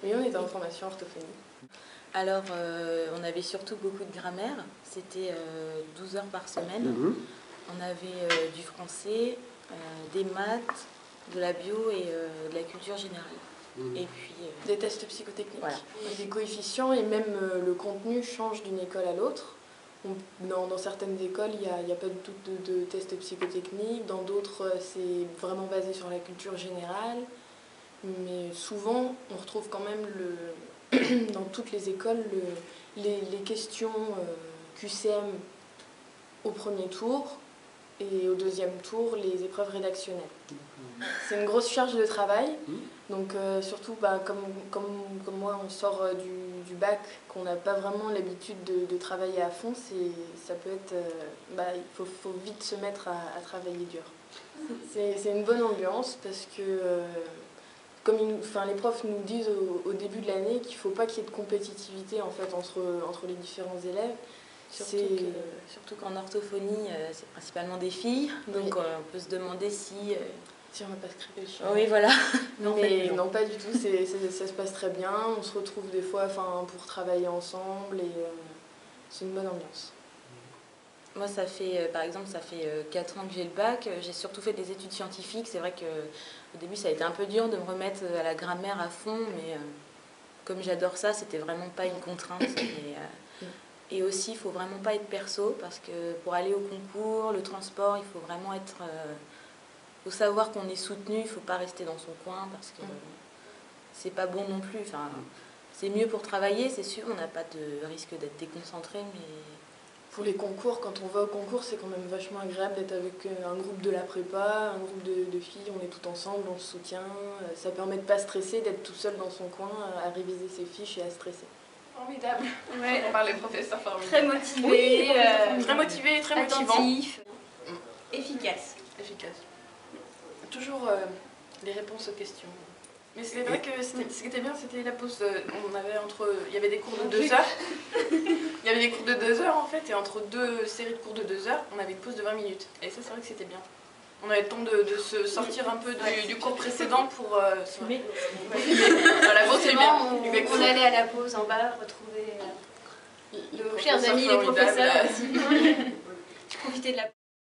Oui, on était en formation orthophonie. Alors, on avait surtout beaucoup de grammaire. C'était 12 heures par semaine. On avait du français, des maths, de la bio et de la culture générale. Et puis des tests psychotechniques. Voilà. Les coefficients et même le contenu changent d'une école à l'autre. Dans certaines écoles, il n'y a pas du tout de tests psychotechniques. Dans d'autres, c'est vraiment basé sur la culture générale. Mais souvent, on retrouve quand même dans toutes les écoles les questions QCM au premier tour et au deuxième tour, les épreuves rédactionnelles. C'est une grosse charge de travail. Donc surtout, comme moi, on sort du bac, qu'on n'a pas vraiment l'habitude de travailler à fond, ça peut être... il faut vite se mettre à travailler dur. C'est une bonne ambiance parce que... les profs nous disent au début de l'année qu'il ne faut pas qu'il y ait de compétitivité en fait, entre les différents élèves. Surtout qu'en orthophonie, c'est principalement des filles, donc on peut se demander si on va pas se crier dessus. Oui, voilà. Non, pas du tout, ça se passe très bien. On se retrouve des fois pour travailler ensemble et c'est une bonne ambiance. Moi, par exemple, ça fait 4 ans que j'ai le bac. J'ai surtout fait des études scientifiques. C'est vrai qu'au début, ça a été un peu dur de me remettre à la grammaire à fond, mais comme j'adore ça, c'était vraiment pas une contrainte. Et aussi, il faut vraiment pas être perso, parce que pour aller au concours, le transport, il faut vraiment faut savoir qu'on est soutenu, il ne faut pas rester dans son coin, parce que c'est pas bon non plus. Enfin, c'est mieux pour travailler, c'est sûr, on n'a pas de risque d'être déconcentré, mais... Pour les concours, quand on va au concours, c'est quand même vachement agréable d'être avec un groupe de la prépa, un groupe de filles, on est tout ensemble, on se soutient. Ça permet de ne pas stresser, d'être tout seul dans son coin, à réviser ses fiches et à stresser. Formidable. Ouais. On parle des professeurs formidables. Très motivés, très motivés, très motivants. Attentifs, efficaces. Toujours les réponses aux questions. Mais c'est vrai que ce qui était bien, c'était la pause. Il y avait des cours de 2 heures. Il y avait des cours de 2 heures en fait, et entre 2 séries de cours de 2 heures, on avait une pause de 20 minutes. Et ça, c'est vrai que c'était bien. On avait le temps de se sortir un peu du cours précédent pour fumer. Voilà, on allait à la pause en bas, retrouver nos chers amis les professeurs aussi. Profiter de la